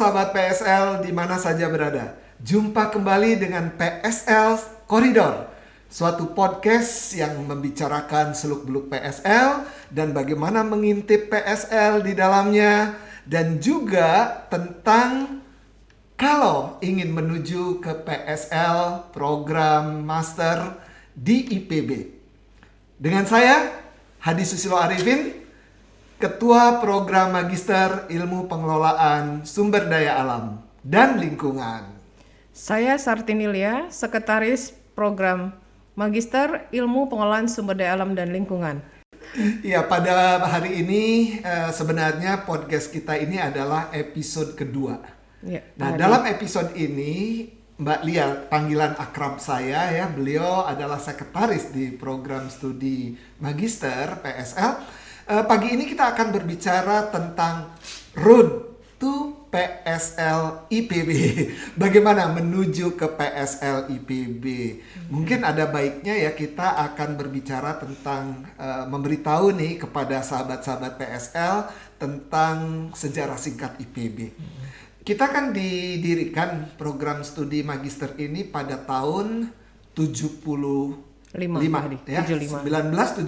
sahabat PSL di mana saja berada. Jumpa kembali dengan PSL Koridor, suatu podcast yang membicarakan seluk-beluk PSL dan bagaimana mengintip PSL di dalamnya, dan juga tentang kalau ingin menuju ke PSL program master di IPB. Dengan saya Hadi Susilo Arifin, Ketua Program Magister Ilmu Pengelolaan Sumber Daya Alam dan Lingkungan. Saya Sartinilia, Sekretaris Program Magister Ilmu Pengelolaan Sumber Daya Alam dan Lingkungan. Ya, pada hari ini sebenarnya podcast kita ini adalah episode kedua. Ya, Nah, dalam episode ini Mbak Lia, panggilan akrab saya ya, beliau adalah sekretaris di program studi Magister PSL. Pagi ini kita akan berbicara tentang road to PSL IPB. Bagaimana menuju ke PSL IPB. Mungkin ada baiknya ya kita akan berbicara tentang memberitahu nih kepada sahabat-sahabat PSL tentang sejarah singkat IPB. Kita kan didirikan program studi magister ini pada tahun 75 ya, 1975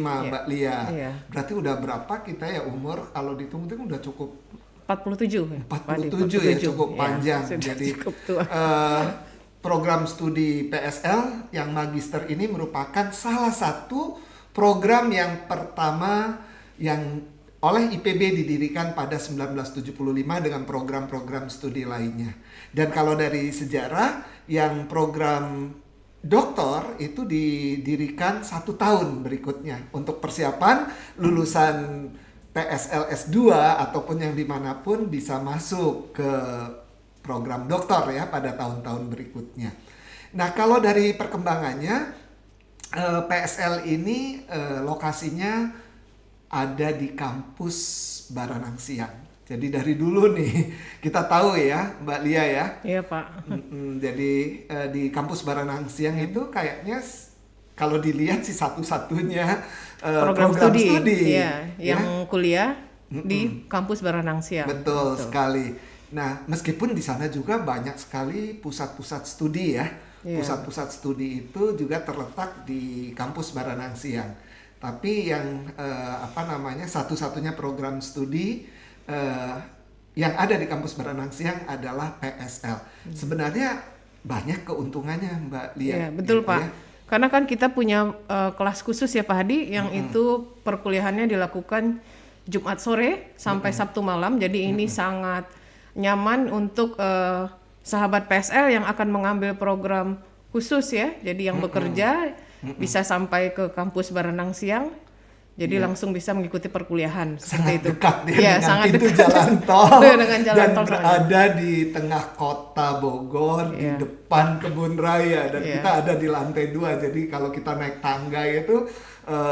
Mbak Lia. Iya. Berarti udah berapa kita ya umur, kalau dihitung-hitung udah cukup 47 ya, cukup panjang. Ya, jadi cukup tua. Program studi PSL yang magister ini merupakan salah satu program yang pertama yang oleh IPB didirikan pada 1975 dengan program-program studi lainnya. Dan kalau dari sejarah, yang program doktor itu didirikan 1 tahun berikutnya untuk persiapan lulusan PSL S2 ataupun yang dimanapun bisa masuk ke program doktor ya pada tahun-tahun berikutnya. Nah, kalau dari perkembangannya, PSL ini lokasinya ada di kampus Baranang Siang. Jadi dari dulu nih kita tahu ya Mbak Lia ya. Iya Pak. Jadi di kampus Baranang Siang itu kayaknya kalau dilihat sih satu-satunya program studi ya, yang kuliah di kampus Baranang Siang. Betul sekali. Nah, meskipun di sana juga banyak sekali pusat-pusat studi ya. Pusat-pusat studi itu juga terletak di kampus Baranang Siang. Tapi yang satu-satunya program studi yang ada di kampus Baranang Siang adalah PSL. Sebenarnya banyak keuntungannya Mbak Lia. Iya, betul gitu Pak. Ya. Karena kan kita punya kelas khusus ya Pak Hadi, yang itu perkuliahannya dilakukan Jumat sore sampai Sabtu malam. Jadi ini sangat nyaman untuk sahabat PSL yang akan mengambil program khusus ya. Jadi yang bekerja bisa sampai ke kampus Baranang Siang. Jadi langsung bisa mengikuti perkuliahan sangat itu. Dekat ya, dengan sangat pintu dekat. jalan tol dengan jalan dan tol berada di tengah kota Bogor di depan kebun raya, dan kita ada di lantai 2. Jadi kalau kita naik tangga itu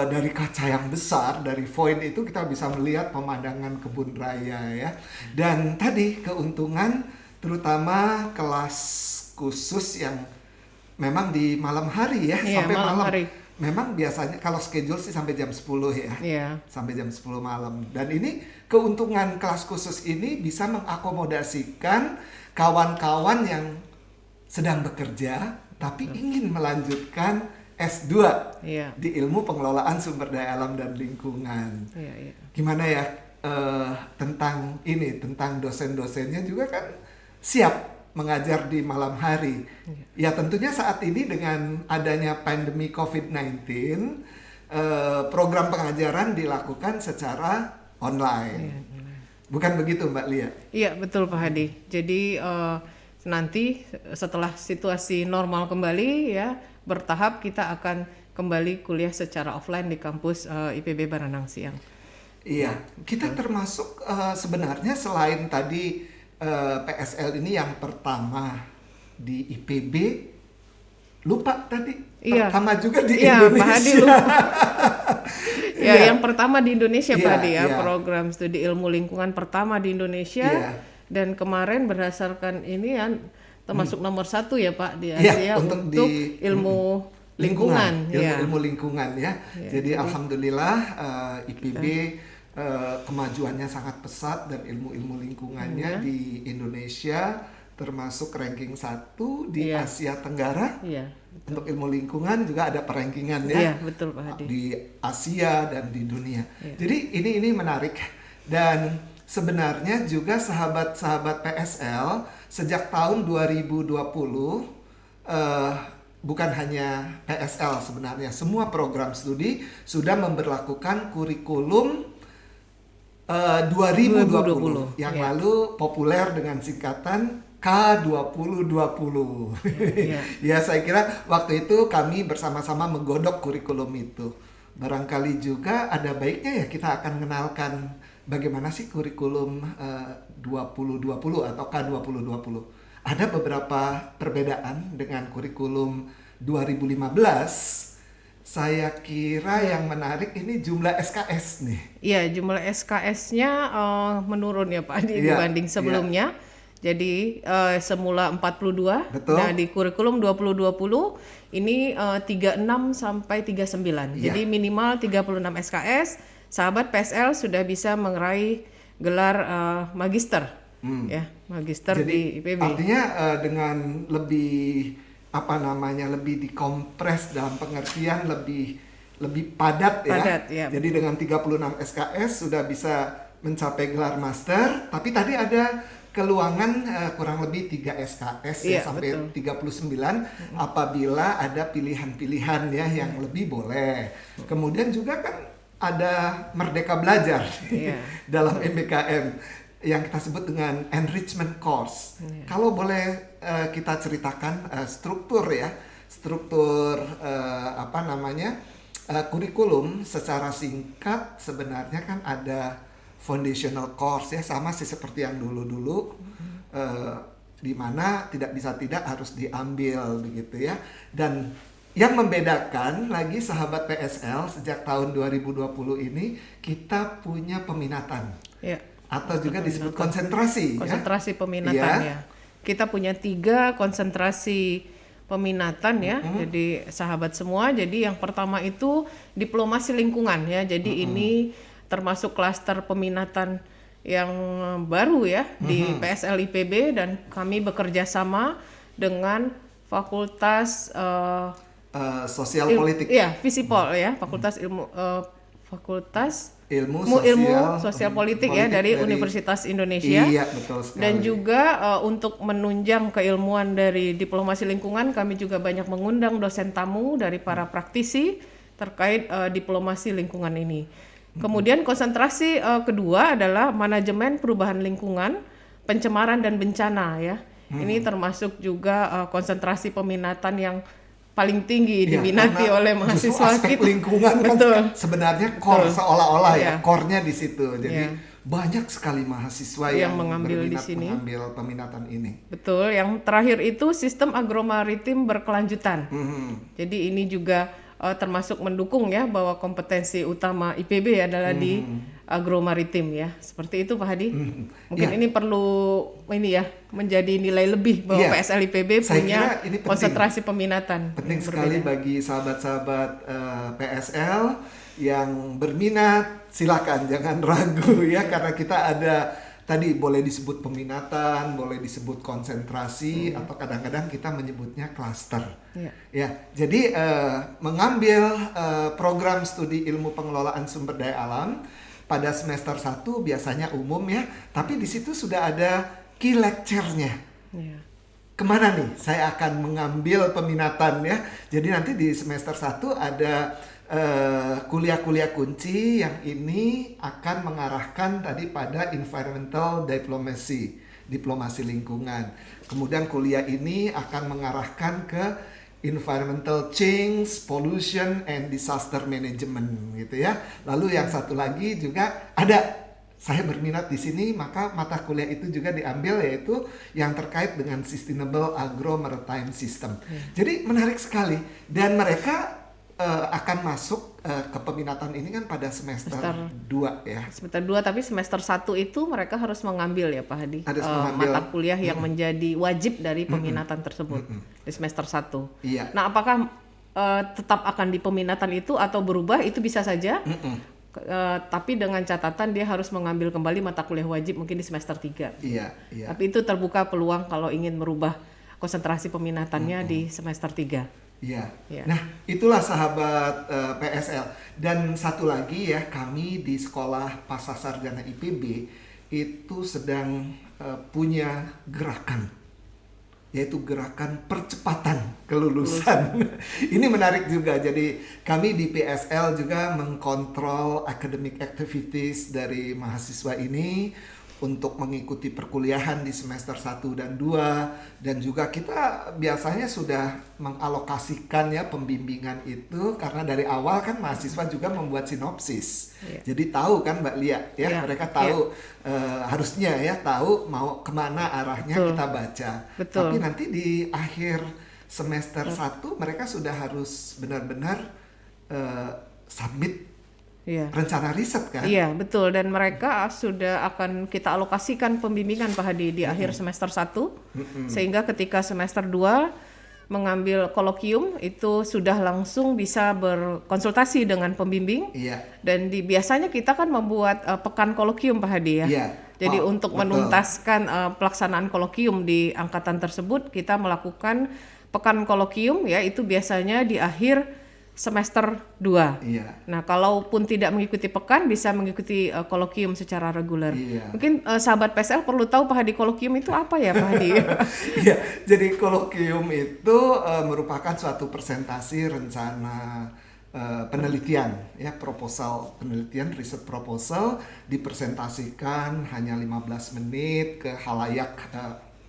dari kaca yang besar dari Void itu kita bisa melihat pemandangan kebun raya ya. Dan tadi keuntungan terutama kelas khusus yang memang di malam hari ya, sampai malam hari. Memang biasanya kalau schedule sih sampai jam 10 ya. Sampai jam 10 malam. Dan ini keuntungan kelas khusus ini bisa mengakomodasikan kawan-kawan yang sedang bekerja tapi ingin melanjutkan S2 di ilmu pengelolaan sumber daya alam dan lingkungan. Gimana ya tentang dosen-dosennya juga kan siap mengajar di malam hari. Ya tentunya saat ini dengan adanya pandemi COVID-19, program pengajaran dilakukan secara online. Bukan begitu Mbak Lia? Iya betul Pak Hadi. Jadi nanti setelah situasi normal kembali ya, bertahap kita akan kembali kuliah secara offline di kampus IPB Baranang Siang. Iya, kita termasuk sebenarnya selain tadi PSL ini yang pertama di IPB, lupa tadi pertama juga di Indonesia. Pak Hadi lupa. Yang pertama di Indonesia Pak Hadi ya, program studi ilmu lingkungan pertama di Indonesia. Dan kemarin berdasarkan ini termasuk nomor 1 ya Pak di Asia untuk ilmu lingkungan. Ilmu lingkungan ya. Jadi alhamdulillah IPB kemajuannya sangat pesat dan ilmu-ilmu lingkungannya di Indonesia termasuk ranking 1 di Asia Tenggara. Untuk ilmu lingkungan juga ada perankingan ya. Iya, betul Pak Hadi. Di Asia dan di dunia. Jadi ini menarik dan sebenarnya juga sahabat-sahabat PSL sejak tahun 2020 bukan hanya PSL sebenarnya, semua program studi sudah memberlakukan kurikulum 2020 yang lalu populer dengan singkatan K2020. Ya, saya kira waktu itu kami bersama-sama menggodok kurikulum itu. Barangkali juga ada baiknya ya kita akan mengenalkan bagaimana sih kurikulum 2020 atau K2020. Ada beberapa perbedaan dengan kurikulum 2015. Saya kira yang menarik ini jumlah SKS nih. Iya, jumlah SKS-nya menurun ya Pak Adi dibanding sebelumnya. Jadi semula 42. Betul. Nah, di kurikulum 2020 ini 36 sampai 39. Jadi minimal 36 SKS, sahabat PSL sudah bisa meraih gelar magister. Ya, magister di IPB. Artinya dengan lebih lebih dikompres dalam pengertian lebih padat ya. Ya. Jadi dengan 36 SKS sudah bisa mencapai gelar master, tapi tadi ada keluangan kurang lebih 3 SKS sampai betul. 39 apabila ada pilihan-pilihan ya yang lebih boleh. Kemudian juga kan ada Merdeka Belajar dalam MBKM yang kita sebut dengan enrichment course. Kalau boleh kita ceritakan struktur kurikulum secara singkat. Sebenarnya kan ada foundational course ya, sama sih seperti yang dulu-dulu di mana tidak harus diambil begitu ya. Dan yang membedakan lagi sahabat PSL sejak tahun 2020 ini kita punya peminatan. Atau juga disebut konsentrasi peminatan ya. Kita punya 3 konsentrasi peminatan ya. Jadi sahabat semua, jadi yang pertama itu diplomasi lingkungan ya. Jadi ini termasuk klaster peminatan yang baru ya di PSL IPB, dan kami bekerja sama dengan Fakultas Sosial Politik. Iya, Visipol ya, Fakultas Ilmu Sosial Politik ya dari Universitas Indonesia. Iya, betul sekali. Dan juga untuk menunjang keilmuan dari diplomasi lingkungan, kami juga banyak mengundang dosen tamu dari para praktisi terkait diplomasi lingkungan ini. Kemudian konsentrasi kedua adalah manajemen perubahan lingkungan, pencemaran dan bencana ya. Ini termasuk juga konsentrasi peminatan yang paling tinggi diminati oleh mahasiswa aspek kita. Lingkungan kan sebenarnya core seolah-olah ya core-nya di situ. Jadi banyak sekali mahasiswa yang mengambil di sini, mengambil peminatan ini. Betul. Yang terakhir itu sistem agromaritim berkelanjutan. Jadi ini juga termasuk mendukung ya bahwa kompetensi utama IPB adalah di agromaritim ya. Seperti itu Pak Hadi. Mungkin ini perlu menjadi nilai lebih bahwa PSL IPB punya konsentrasi peminatan. Penting sekali bagi sahabat-sahabat PSL yang berminat, silakan jangan ragu ya, karena kita ada tadi boleh disebut peminatan, boleh disebut konsentrasi, atau kadang-kadang kita menyebutnya klaster. Ya, jadi mengambil program studi ilmu pengelolaan sumber daya alam pada semester 1 biasanya umum ya, tapi di situ sudah ada key lecture-nya. Kemana nih saya akan mengambil peminatan ya. Jadi nanti di semester 1 ada kuliah-kuliah kunci yang ini akan mengarahkan tadi pada environmental diplomacy, diplomasi lingkungan. Kemudian kuliah ini akan mengarahkan ke environmental change, pollution and disaster management gitu ya. Lalu yang satu lagi juga ada, saya berminat di sini, maka mata kuliah itu juga diambil, yaitu yang terkait dengan sustainable agro-maritime system. Jadi menarik sekali, dan mereka akan masuk ke peminatan ini kan pada semester 2 ya. Semester 2, tapi semester 1 itu mereka harus mengambil ya Pak Hadi. Mata kuliah yang menjadi wajib dari peminatan tersebut di semester 1. Iya. Nah, apakah tetap akan di peminatan itu atau berubah? Itu bisa saja. Tapi dengan catatan dia harus mengambil kembali mata kuliah wajib mungkin di semester 3. Iya. Tapi itu terbuka peluang kalau ingin merubah konsentrasi peminatannya di semester 3. Iya. Ya. Nah, itulah sahabat PSL. Dan satu lagi ya, kami di Sekolah Pascasarjana IPB itu sedang punya gerakan, yaitu gerakan percepatan kelulusan. Ini menarik juga. Jadi kami di PSL juga mengkontrol academic activities dari mahasiswa ini untuk mengikuti perkuliahan di semester 1 dan 2, dan juga kita biasanya sudah mengalokasikan ya pembimbingan itu, karena dari awal kan mahasiswa juga membuat sinopsis. Jadi tahu kan Mbak Lia ya, mereka tahu harusnya ya tahu mau kemana arahnya kita baca. Tapi nanti di akhir semester 1 mereka sudah harus benar-benar submit rencana riset kan? Iya, betul. Dan mereka sudah akan kita alokasikan pembimbingan Pak Hadi di akhir semester 1, sehingga ketika semester 2 mengambil kolokium itu sudah langsung bisa berkonsultasi dengan pembimbing. Dan biasanya kita kan membuat pekan kolokium Pak Hadi ya. Jadi untuk menuntaskan pelaksanaan kolokium di angkatan tersebut, kita melakukan pekan kolokium ya, itu biasanya di akhir semester 2. Nah, kalaupun tidak mengikuti pekan, bisa mengikuti kolokium secara reguler. Mungkin sahabat PSL perlu tahu Pak Hadi, kolokium itu apa ya Pak Hadi? Jadi kolokium itu merupakan suatu presentasi rencana penelitian ya, proposal penelitian, riset proposal, dipresentasikan hanya 15 menit ke halayak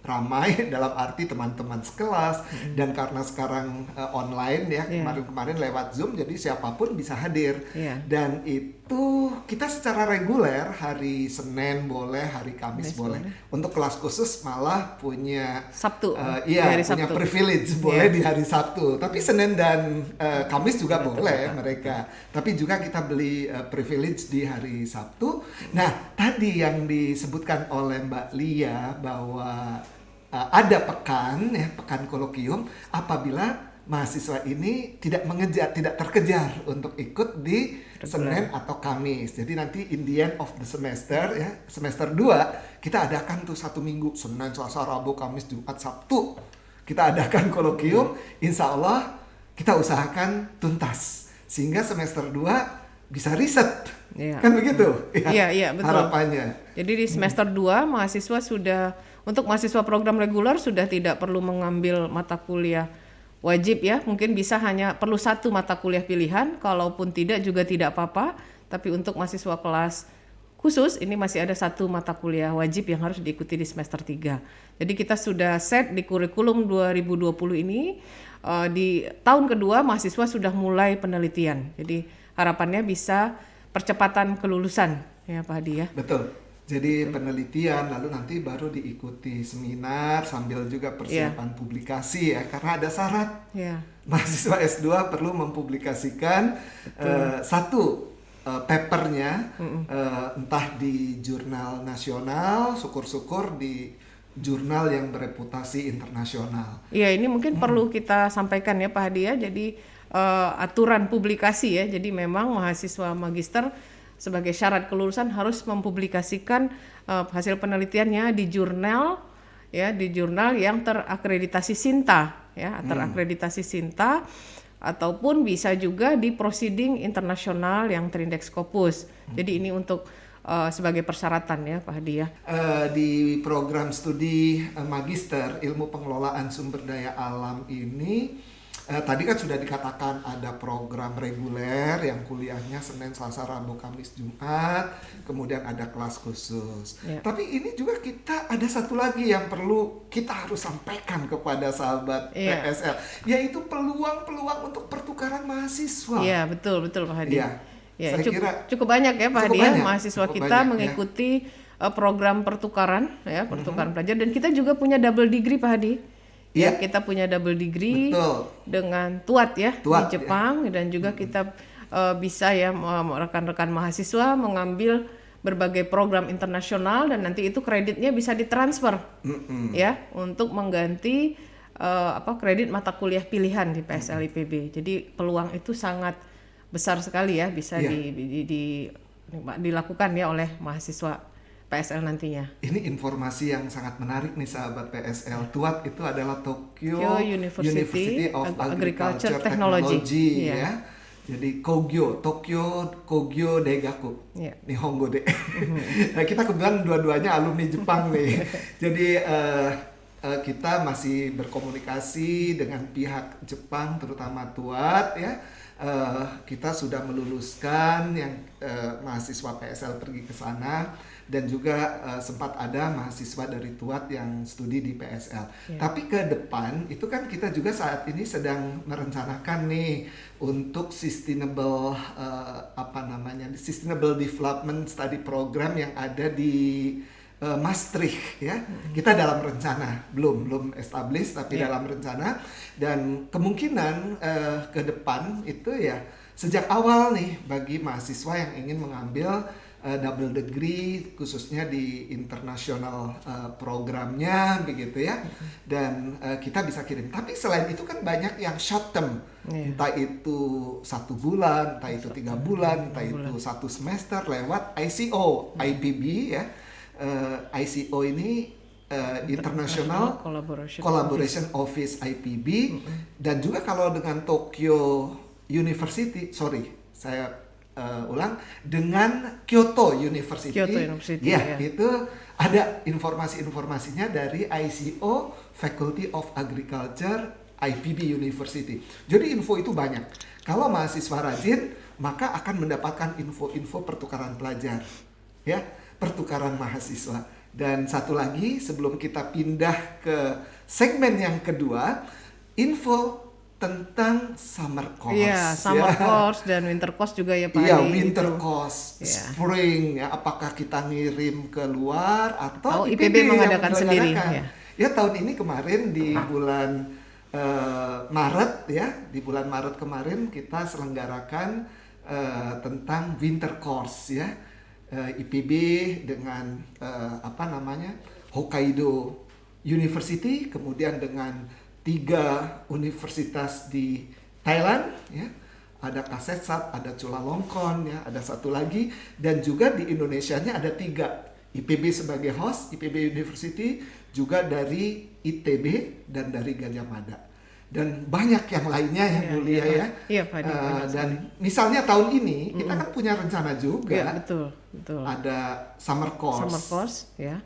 ramai, dalam arti teman-teman sekelas, dan karena sekarang online ya, kemarin-kemarin lewat Zoom, jadi siapapun bisa hadir. Dan itu kita secara reguler hari Senin boleh, hari Kamis boleh. Untuk kelas khusus malah punya Sabtu. Punya Sabtu. Privilege boleh di hari Sabtu. Tapi Senin dan Kamis juga boleh mereka. Tapi juga kita beli privilege di hari Sabtu. Nah, tadi yang disebutkan oleh Mbak Lia bahwa ada pekan kolokium apabila mahasiswa ini tidak terkejar untuk ikut di Senin atau Kamis. Jadi nanti in the end of the semester ya, semester 2 kita adakan tuh 1 minggu, Senin, Selasa, Rabu, Kamis, Jumat, Sabtu. Kita adakan kolokium, insya Allah kita usahakan tuntas sehingga semester 2 bisa riset. Kan begitu? Iya, betul. Harapannya. Jadi di semester 2 mahasiswa sudah, untuk mahasiswa program reguler sudah tidak perlu mengambil mata kuliah wajib ya, mungkin bisa hanya perlu 1 mata kuliah pilihan, kalaupun tidak juga tidak apa-apa. Tapi untuk mahasiswa kelas khusus ini masih ada 1 mata kuliah wajib yang harus diikuti di semester 3. Jadi kita sudah set di kurikulum 2020 ini, di tahun kedua mahasiswa sudah mulai penelitian. Jadi harapannya bisa percepatan kelulusan ya Pak Hadi ya. Betul. Jadi penelitian, lalu nanti baru diikuti seminar sambil juga persiapan publikasi ya, karena ada syarat. Mahasiswa S2 perlu mempublikasikan 1 papernya, entah di jurnal nasional, syukur-syukur di jurnal yang bereputasi internasional. Iya, ini mungkin perlu kita sampaikan ya Pak Hadi ya. Jadi aturan publikasi ya. Jadi memang mahasiswa magister sebagai syarat kelulusan harus mempublikasikan hasil penelitiannya di jurnal ya, di jurnal yang terakreditasi SINTA ya, terakreditasi SINTA, ataupun bisa juga di proceeding internasional yang terindeks Scopus. Jadi ini untuk sebagai persyaratan ya Pak Hadi ya. Di program studi magister ilmu pengelolaan sumber daya alam ini tadi kan sudah dikatakan ada program reguler yang kuliahnya Senin, Selasa, Rabu, Kamis, Jumat, kemudian ada kelas khusus. Tapi ini juga kita ada satu lagi yang perlu kita harus sampaikan kepada sahabat PSL, yaitu peluang-peluang untuk pertukaran mahasiswa. Iya, betul Pak Hadi. Ya, cukup banyak ya Pak Hadi ya, mahasiswa kita mengikuti program pertukaran ya, pertukaran pelajar, dan kita juga punya double degree Pak Hadi. Ya, kita punya double degree dengan TUAT ya di Jepang, dan juga kita bisa ya rekan-rekan mahasiswa mengambil berbagai program internasional, dan nanti itu kreditnya bisa ditransfer ya untuk mengganti kredit mata kuliah pilihan di PSL IPB. Jadi peluang itu sangat besar sekali ya bisa Iya. dilakukan ya oleh mahasiswa PSL nantinya. Ini informasi yang sangat menarik nih sahabat PSL. TUAT itu adalah Tokyo University of Agriculture Agriculture Technology. Technology Iya. ya. Jadi Tokyo Kogyo Daigaku. Iya. Nihongo de. Nah, kita kebetulan dua-duanya alumni Jepang nih. Jadi kita masih berkomunikasi dengan pihak Jepang terutama TUAT ya. Kita sudah meluluskan yang mahasiswa PSL pergi ke sana dan juga sempat ada mahasiswa dari TUAT yang studi di PSL. Tapi ke depan itu kan kita juga saat ini sedang merencanakan nih untuk sustainable sustainable development study program yang ada di Maastricht ya. Kita dalam rencana, belum established tapi dalam rencana, dan kemungkinan ke depan itu ya sejak awal nih bagi mahasiswa yang ingin mengambil double degree khususnya di international programnya begitu ya, dan kita bisa kirim. Tapi selain itu kan banyak yang short term, entah itu 1 bulan, entah itu 3 bulan, entah itu 1 semester lewat ICO, IPB ya. ICO ini International Collaboration Office IPB, dan juga kalau dengan Tokyo University, dengan Kyoto University, ya. Itu ada informasinya dari ICO Faculty of Agriculture IPB University. Jadi info itu banyak. Kalau mahasiswa rajin, maka akan mendapatkan info-info pertukaran pelajar, ya, pertukaran mahasiswa. Dan satu lagi sebelum kita pindah ke segmen yang kedua, info tentang summer course. Iya, summer course dan winter course juga ya Pak. Iya, winter course, spring ya, apakah kita ngirim ke luar atau IPB mengadakan sendiri ya. Ya, tahun ini kemarin di bulan Maret ya, di bulan Maret kemarin kita selenggarakan tentang winter course ya. IPB dengan Hokkaido University, kemudian dengan 3 universitas di Thailand ya, ada Kasetsat, ada Chulalongkorn ya, ada satu lagi, dan juga di Indonesianya ada 3, IPB sebagai host, IPB University, juga dari ITB dan dari Gadjah Mada. Dan banyak yang lainnya yang mulia ya. Iya, Pak. Dan misalnya tahun ini kita kan punya rencana juga. Iya, betul. Ada summer course ya.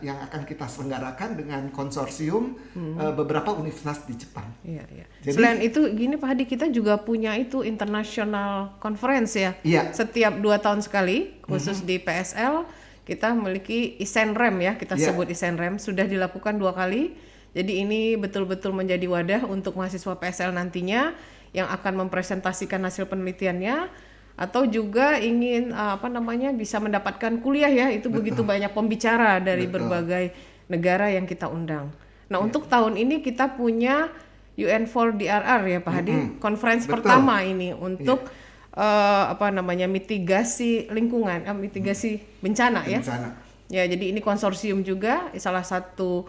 Yang akan kita selenggarakan dengan konsorsium beberapa universitas di Jepang. Iya. Jadi, selain itu gini Pak Hadi, kita juga punya itu international conference ya. Iya. Setiap 2 tahun sekali, khusus di PSL kita memiliki ISENREM ya, kita sebut ISENREM, sudah dilakukan 2 kali. Jadi ini betul-betul menjadi wadah untuk mahasiswa PSL nantinya yang akan mempresentasikan hasil penelitiannya, atau juga ingin bisa mendapatkan kuliah ya. Itu begitu banyak pembicara dari berbagai negara yang kita undang. Nah, untuk tahun ini kita punya UN4DRR ya Pak Hadi, conference pertama ini untuk mitigasi lingkungan, mitigasi bencana ya. Ya, jadi ini konsorsium juga, salah satu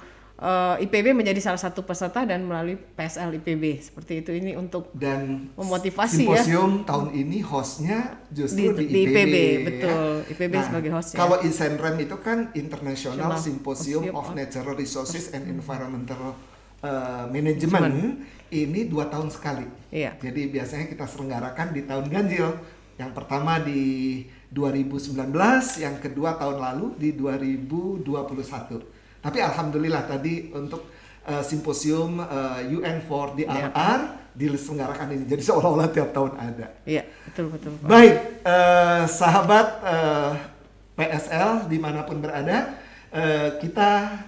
IPB menjadi salah satu peserta dan melalui PSL IPB seperti itu. Ini untuk dan memotivasi simposium tahun ini hostnya justru di IPB, betul ya? IPB sebagai host ya. Kalau ISENREM itu kan International Symposium of Natural Resources and Environmental Management, ini 2 tahun sekali. Iya. Jadi biasanya kita selenggarakan di tahun ganjil. Yang pertama di 2019, yang kedua tahun lalu di 2021. Tapi alhamdulillah tadi untuk simposium UN4DRR diselenggarakan ini. Jadi seolah-olah tiap tahun ada. Iya, betul. Baik, sahabat PSL dimanapun berada, kita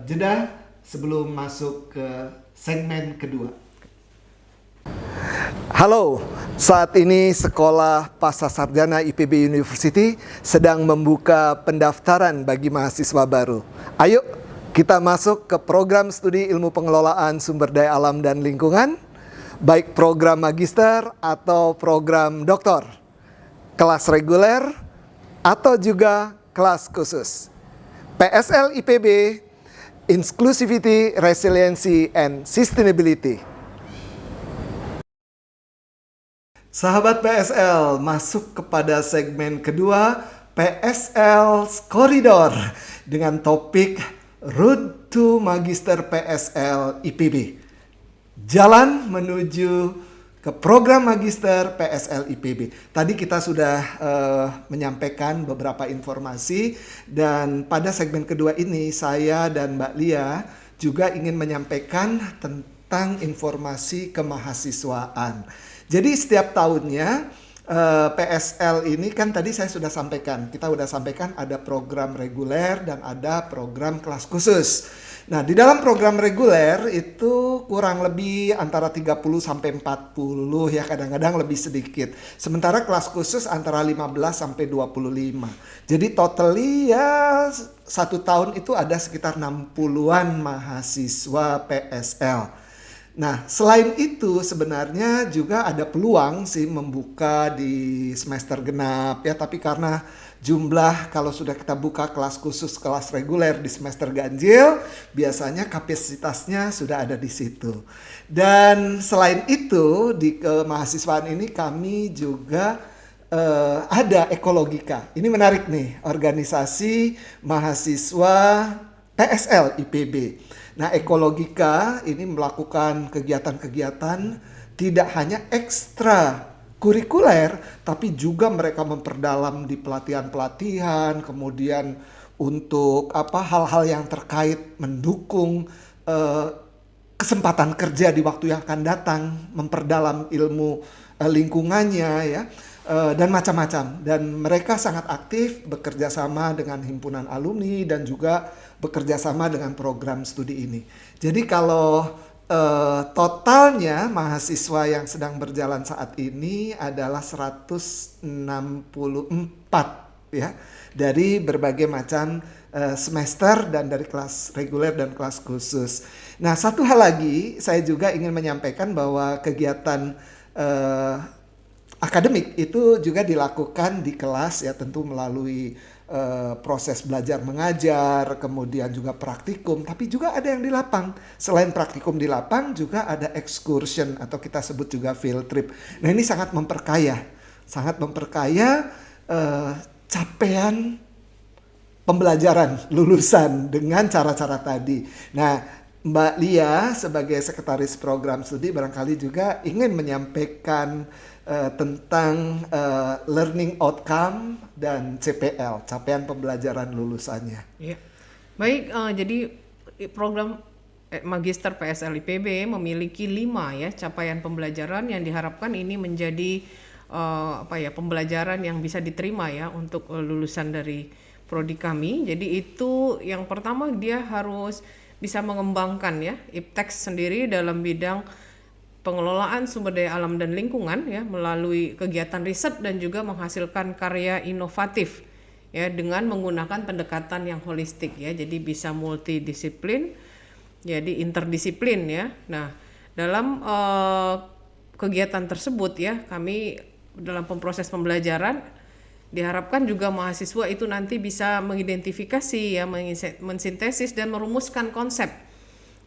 jeda sebelum masuk ke segmen kedua. Halo, saat ini Sekolah Pascasarjana IPB University sedang membuka pendaftaran bagi mahasiswa baru. Ayo kita masuk ke program studi ilmu pengelolaan sumber daya alam dan lingkungan, baik program magister atau program doktor, kelas reguler atau juga kelas khusus. PSL IPB, Inclusivity, Resiliency, and Sustainability. Sahabat PSL, masuk kepada segmen kedua PSL Corridor dengan topik Road to Magister PSL IPB. Jalan menuju ke program Magister PSL IPB. Tadi kita sudah menyampaikan beberapa informasi, dan pada segmen kedua ini saya dan Mbak Lia juga ingin menyampaikan tentang informasi kemahasiswaan. Jadi setiap tahunnya PSL ini kan tadi saya sudah sampaikan, kita sudah sampaikan ada program reguler dan ada program kelas khusus. Nah, di dalam program reguler itu kurang lebih antara 30 sampai 40 ya, kadang-kadang lebih sedikit. Sementara kelas khusus antara 15 sampai 25. Jadi totally ya satu tahun itu ada sekitar 60-an mahasiswa PSL. Nah, selain itu sebenarnya juga ada peluang sih membuka di semester genap ya, tapi karena jumlah kalau sudah kita buka kelas khusus, kelas reguler di semester ganjil, biasanya kapasitasnya sudah ada di situ. Dan selain itu di kemahasiswaan ini kami juga ada ekologika. Ini menarik nih, organisasi mahasiswa PSL IPB. Nah, ekologika ini melakukan kegiatan-kegiatan tidak hanya ekstra kurikuler, tapi juga mereka memperdalam di pelatihan-pelatihan, kemudian untuk hal-hal yang terkait mendukung kesempatan kerja di waktu yang akan datang, memperdalam ilmu lingkungannya ya. Dan macam-macam, dan mereka sangat aktif bekerja sama dengan himpunan alumni dan juga bekerja sama dengan program studi ini. Jadi kalau totalnya mahasiswa yang sedang berjalan saat ini adalah 164 ya, dari berbagai macam semester dan dari kelas reguler dan kelas khusus. Nah, satu hal lagi saya juga ingin menyampaikan bahwa kegiatan akademik itu juga dilakukan di kelas ya, tentu melalui proses belajar mengajar, kemudian juga praktikum, tapi juga ada yang di lapang. Selain praktikum di lapang juga ada excursion atau kita sebut juga field trip. Nah, ini sangat memperkaya capaian pembelajaran lulusan dengan cara-cara tadi. Nah, Mbak Lia sebagai sekretaris program studi barangkali juga ingin menyampaikan tentang learning outcome dan CPL, capaian pembelajaran lulusannya. Ya. Baik, jadi program Magister PSL IPB memiliki 5 ya capaian pembelajaran yang diharapkan ini menjadi pembelajaran yang bisa diterima ya untuk lulusan dari prodi kami. Jadi itu yang pertama, dia harus bisa mengembangkan ya IPTEX sendiri dalam bidang pengelolaan sumber daya alam dan lingkungan ya, melalui kegiatan riset dan juga menghasilkan karya inovatif ya dengan menggunakan pendekatan yang holistik ya, jadi bisa multidisiplin, jadi interdisiplin ya. Nah, dalam kegiatan tersebut ya, kami dalam proses pembelajaran diharapkan juga mahasiswa itu nanti bisa mengidentifikasi ya, mensintesis dan merumuskan konsep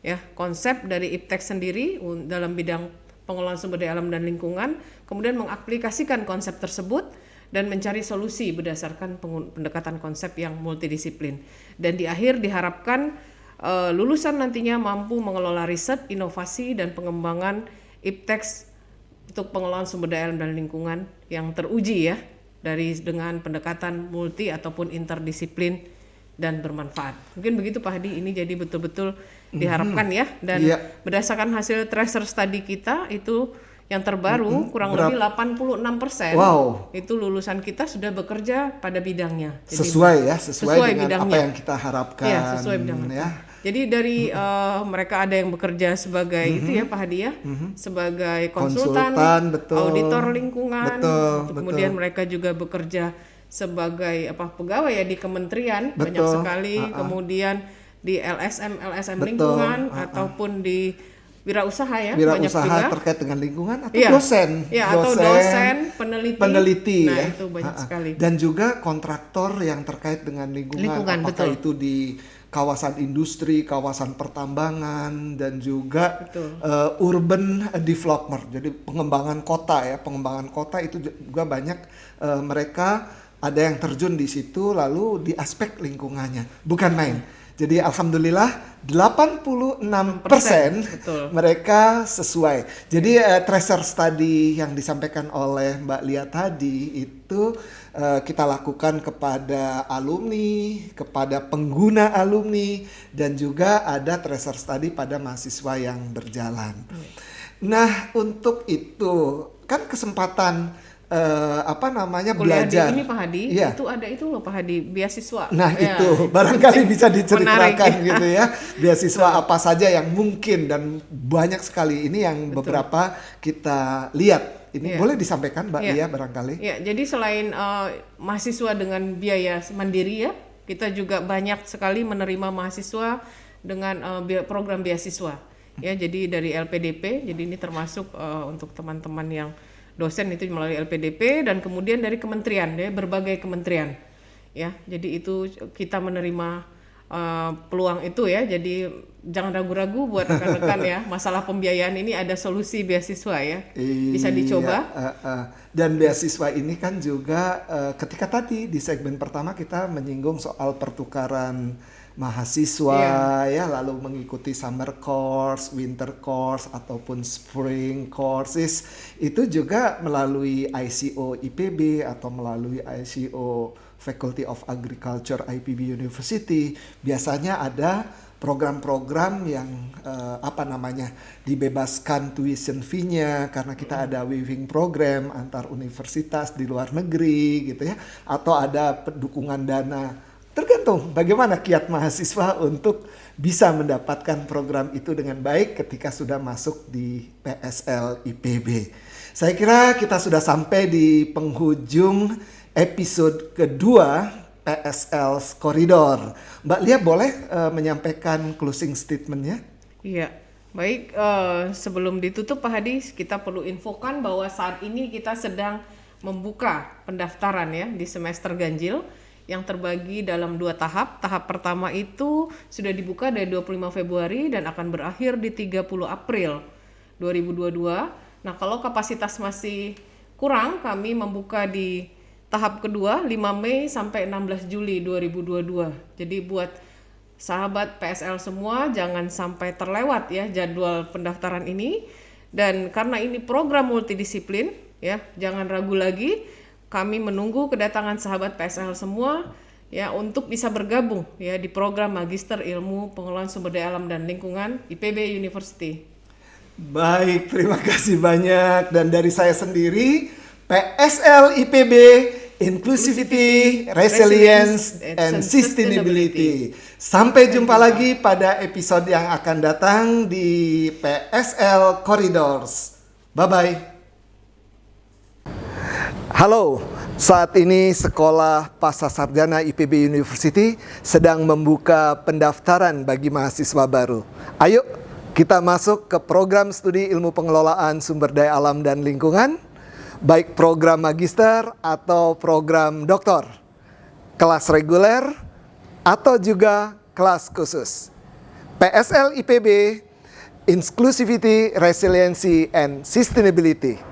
ya, konsep dari IPTEX sendiri dalam bidang pengelolaan sumber daya alam dan lingkungan, kemudian mengaplikasikan konsep tersebut dan mencari solusi berdasarkan pendekatan konsep yang multidisiplin. Dan di akhir diharapkan lulusan nantinya mampu mengelola riset, inovasi dan pengembangan IPTEX untuk pengelolaan sumber daya alam dan lingkungan yang teruji ya, dengan pendekatan multi ataupun interdisiplin dan bermanfaat. Mungkin begitu Pak Hadi, ini jadi betul-betul diharapkan ya, dan berdasarkan hasil tracer study kita itu yang terbaru kurang lebih 86% itu lulusan kita sudah bekerja pada bidangnya. Jadi, sesuai dengan bidangnya, apa yang kita harapkan. Ya, sesuai bidangnya. Ya. Jadi dari mereka ada yang bekerja sebagai itu ya Pak Hadi ya, sebagai konsultan auditor lingkungan, kemudian mereka juga bekerja sebagai pegawai ya di kementerian, banyak sekali, kemudian di LSM lingkungan ataupun di wirausaha ya, banyak juga terkait dengan lingkungan atau dosen peneliti nah ya, itu banyak sekali, dan juga kontraktor yang terkait dengan lingkungan apakah betul. Itu di kawasan industri, kawasan pertambangan, dan juga Betul. urban development. Jadi pengembangan kota ya, pengembangan kota itu juga banyak mereka ada yang terjun di situ, lalu di aspek lingkungannya, bukan main. Jadi alhamdulillah 86% Betul. mereka sesuai. Jadi tracer study yang disampaikan oleh Mbak Lia tadi itu kita lakukan kepada alumni, kepada pengguna alumni, dan juga ada tracer study pada mahasiswa yang berjalan. Nah, untuk itu kan kesempatan Kuliah belajar. di ini Pak Hadi, Iya. itu ada itu loh Pak Hadi, beasiswa. Nah Ya. itu barangkali bisa diceritakan Menarik. gitu ya, beasiswa apa saja yang mungkin, dan banyak sekali ini yang Betul. beberapa kita lihat. Ini Iya. boleh disampaikan Mbak Iya. Lia barangkali? Ya, jadi selain mahasiswa dengan biaya mandiri ya, kita juga banyak sekali menerima mahasiswa dengan program beasiswa. Ya, jadi dari LPDP, jadi ini termasuk untuk teman-teman yang dosen itu melalui LPDP, dan kemudian dari kementerian ya, berbagai kementerian. Ya, jadi itu kita menerima peluang itu ya. Jadi jangan ragu-ragu buat rekan-rekan ya. Masalah pembiayaan ini ada solusi beasiswa ya. Bisa dicoba. Dan beasiswa ini kan juga ketika tadi di segmen pertama kita menyinggung soal pertukaran mahasiswa ya, lalu mengikuti summer course, winter course ataupun spring courses, itu juga melalui ICO IPB atau melalui ICO Faculty of Agriculture IPB University. Biasanya ada program-program yang dibebaskan tuition fee-nya karena kita ada weaving program antar universitas di luar negeri gitu ya, atau ada dukungan dana. Tergantung bagaimana kiat mahasiswa untuk bisa mendapatkan program itu dengan baik ketika sudah masuk di PSL IPB. Saya kira kita sudah sampai di penghujung episode kedua PSL Corridor. Mbak Lia boleh menyampaikan closing statement-nya? Iya, baik. Sebelum ditutup Pak Hadi, kita perlu infokan bahwa saat ini kita sedang membuka pendaftaran ya di semester ganjil yang terbagi dalam 2 tahap. Tahap pertama itu sudah dibuka dari 25 Februari dan akan berakhir di 30 April 2022. Nah, kalau kapasitas masih kurang, kami membuka di tahap kedua 5 Mei sampai 16 Juli 2022. Jadi buat sahabat PSL semua jangan sampai terlewat ya jadwal pendaftaran ini. Dan karena ini program multidisiplin ya, jangan ragu lagi. Kami menunggu kedatangan sahabat PSL semua ya untuk bisa bergabung ya di program Magister Ilmu Pengelolaan Sumber Daya Alam dan Lingkungan IPB University. Baik, terima kasih banyak. Dan dari saya sendiri, PSL IPB, Inclusivity, Resilience, and Sustainability. Sampai jumpa lagi pada episode yang akan datang di PSL Corridors. Bye-bye. Halo, saat ini Sekolah Pascasarjana IPB University sedang membuka pendaftaran bagi mahasiswa baru. Ayo kita masuk ke program studi ilmu pengelolaan sumber daya alam dan lingkungan, baik program magister atau program doktor, kelas reguler atau juga kelas khusus. PSL IPB, Inclusivity, Resiliency, and Sustainability.